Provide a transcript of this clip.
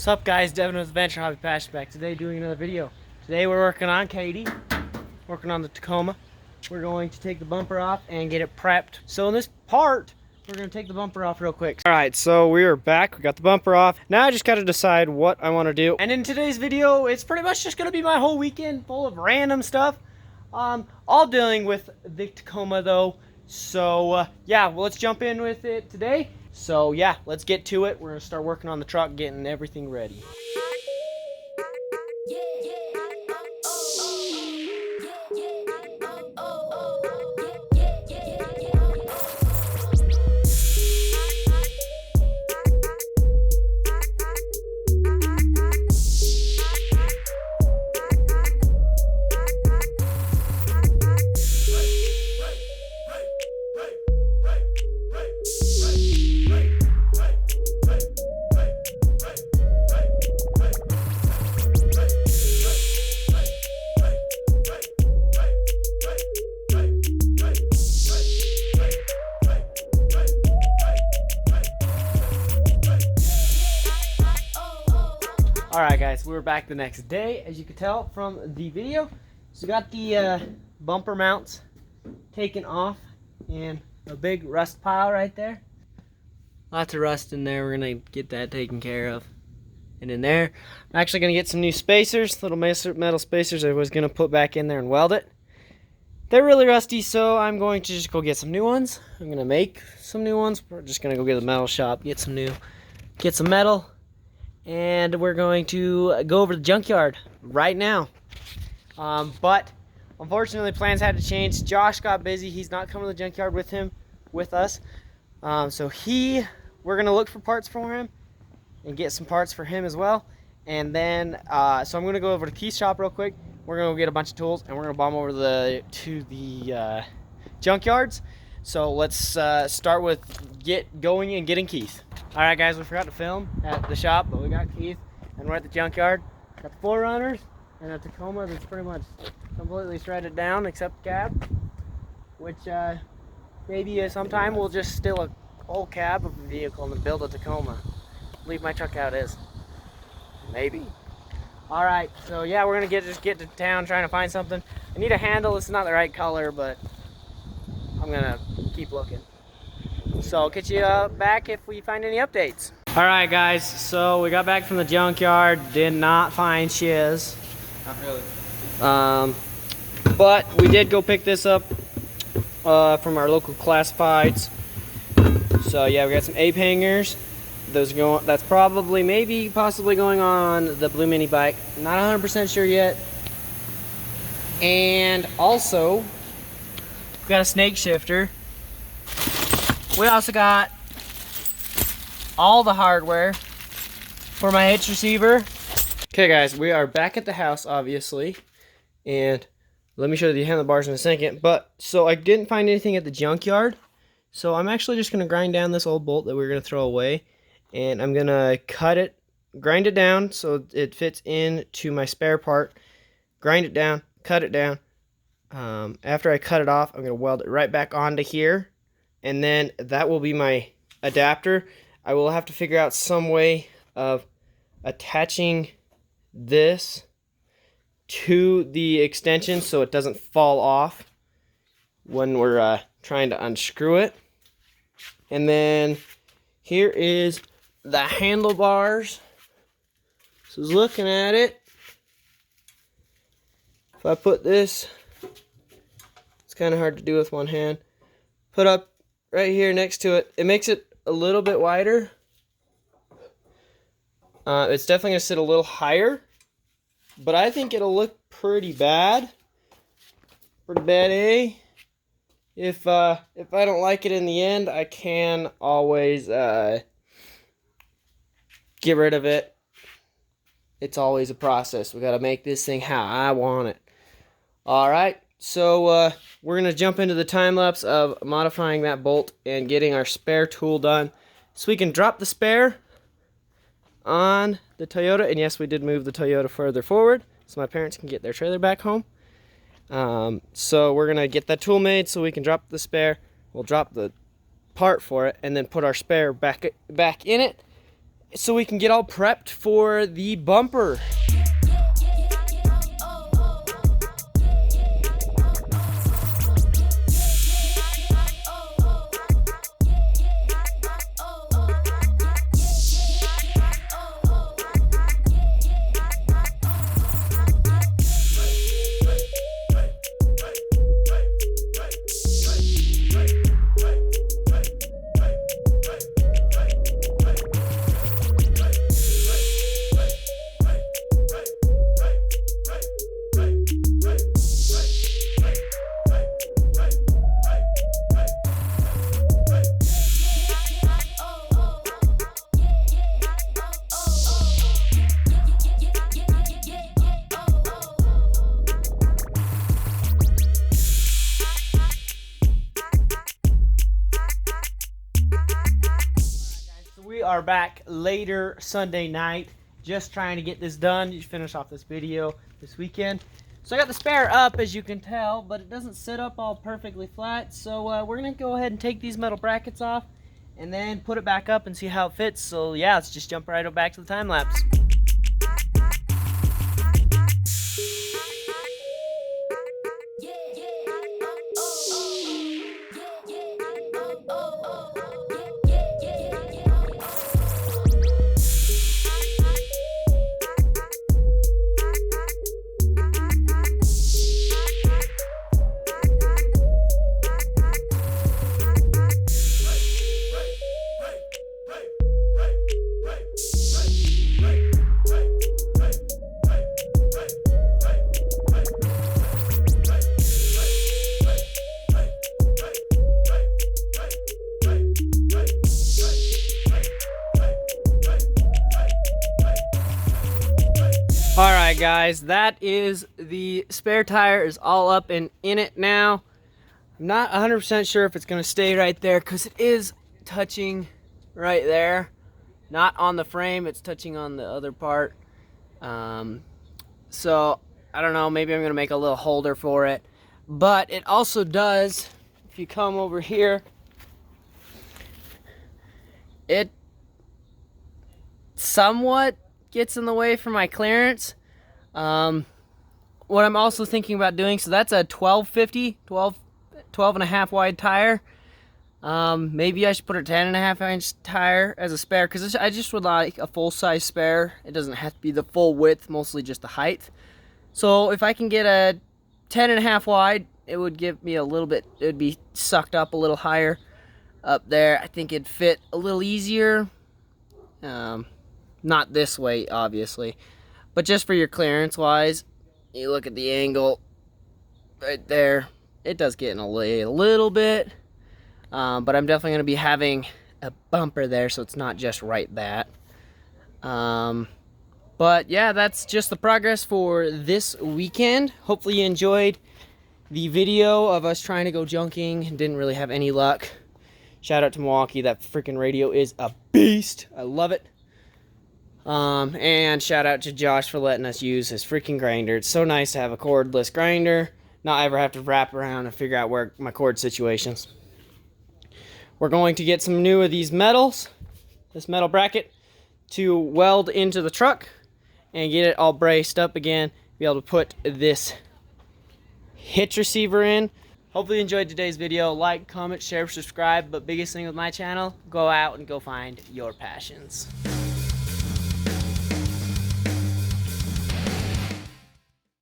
What's up, guys? Devin with Adventure Hobby Passion back today doing another video. Today we're working on Katie, working on the Tacoma. We're going to take the bumper off and get it prepped. So in this part, we're going to take the bumper off real quick. Alright, so we are back. We got the bumper off. Now I just got to decide what I want to do. And in today's video, it's pretty much just going to be my whole weekend full of random stuff. All dealing with the Tacoma though. So yeah, well, let's jump in with it today. So yeah, let's get to it. We're gonna start working on the truck, getting everything ready. Alright guys, we're back the next day, as you can tell from the video. So we got the bumper mounts taken off and a big rust pile right there. Lots of rust in there. We're going to get that taken care of. And in there, I'm actually going to get some new spacers, little metal spacers I was going to put back in there and weld it. They're really rusty, so I'm going to just go get some new ones. I'm going to make some new ones. We're just going to go get the metal shop, get some metal. And we're going to go over to the junkyard right now. But unfortunately, plans had to change. Josh got busy. He's not coming to the junkyard with us. So we're gonna look for parts for him and get some parts for him as well. And then, so I'm gonna go over to the key shop real quick. We're gonna go get a bunch of tools and we're gonna bomb over to the junkyards. So let's start with going and getting Keith. Alright guys, we forgot to film at the shop, but we got Keith and we're at the junkyard. Got the 4Runners and a Tacoma that's pretty much completely shredded down except the cab, which maybe sometime we'll just steal a whole cab of a vehicle and build a Tacoma. Leave my truck out as. Maybe. Alright, so yeah, we're gonna just get to town trying to find something. I need a handle. It's not the right color, but I'm gonna keep looking. So I'll get you back if we find any updates. Alright guys, so we got back from the junkyard, did not find shiz. Not really. But we did go pick this up from our local classifieds. So yeah, we got some ape hangers. That's probably, possibly going on the blue mini bike. Not 100% sure yet. And also, we got a snake shifter. We also got all the hardware for my hitch receiver. Okay guys, we are back at the house obviously, and let me show you the handlebars in a second. But so I didn't find anything at the junkyard, so I'm actually just gonna grind down this old bolt that we were gonna throw away, and I'm gonna grind it down so it fits into my spare part. Grind it down, cut it down. After I cut it off, I'm gonna weld it right back onto here. And then that will be my adapter. I will have to figure out some way of attaching this to the extension so it doesn't fall off when we're trying to unscrew it. And then here is the handlebars. So looking at it, if I put this, it's kind of hard to do with one hand. Put up right here next to it. It makes it a little bit wider. It's definitely going to sit a little higher, but I think it'll look pretty bad. Pretty bad, eh? If I don't like it in the end, I can always get rid of it. It's always a process. We got to make this thing how I want it. Alright. So we're going to jump into the time lapse of modifying that bolt and getting our spare tool done so we can drop the spare on the Toyota. And yes, we did move the Toyota further forward so my parents can get their trailer back home. So we're going to get that tool made so we can drop the spare. We'll drop the part for it and then put our spare back in it. so we can get all prepped for the bumper. We are back later Sunday night, just trying to get this done. You finish off this video this weekend. So I got the spare up, as you can tell, but it doesn't sit up all perfectly flat. So we're gonna go ahead and take these metal brackets off and then put it back up and see how it fits. So yeah, let's just jump right back to the time lapse. Alright guys, that is the spare tire is all up and in it now. I'm not 100% sure if it's going to stay right there because it is touching right there. Not on the frame, it's touching on the other part. So, I don't know, maybe I'm going to make a little holder for it. But it also does, if you come over here, it somewhat gets in the way for my clearance. What I'm also thinking about doing, so that's a 12 and a half wide tire. Maybe I should put a 10.5-inch tire as a spare, because I just would like a full-size spare. It doesn't have to be the full width, mostly just the height. So if I can get a 10.5 wide, it would give me a little bit, it would be sucked up a little higher up there. I think it'd fit a little easier. Not this way, obviously, but just for your clearance wise, you look at the angle right there, it does get in a little bit, but I'm definitely going to be having a bumper there, so it's not just right that. But yeah, that's just the progress for this weekend. Hopefully you enjoyed the video of us trying to go junking and didn't really have any luck. Shout out to Milwaukee, that freaking radio is a beast. I love it. And shout out to Josh for letting us use his freaking grinder. It's so nice to have a cordless grinder, not ever have to wrap around and figure out where my cord situations. We're going to get some new of these metals, this metal bracket, to weld into the truck and get it all braced up again, be able to put this hitch receiver in. Hopefully you enjoyed today's video. Like, comment, share, subscribe, but biggest thing with my channel, go out and go find your passions.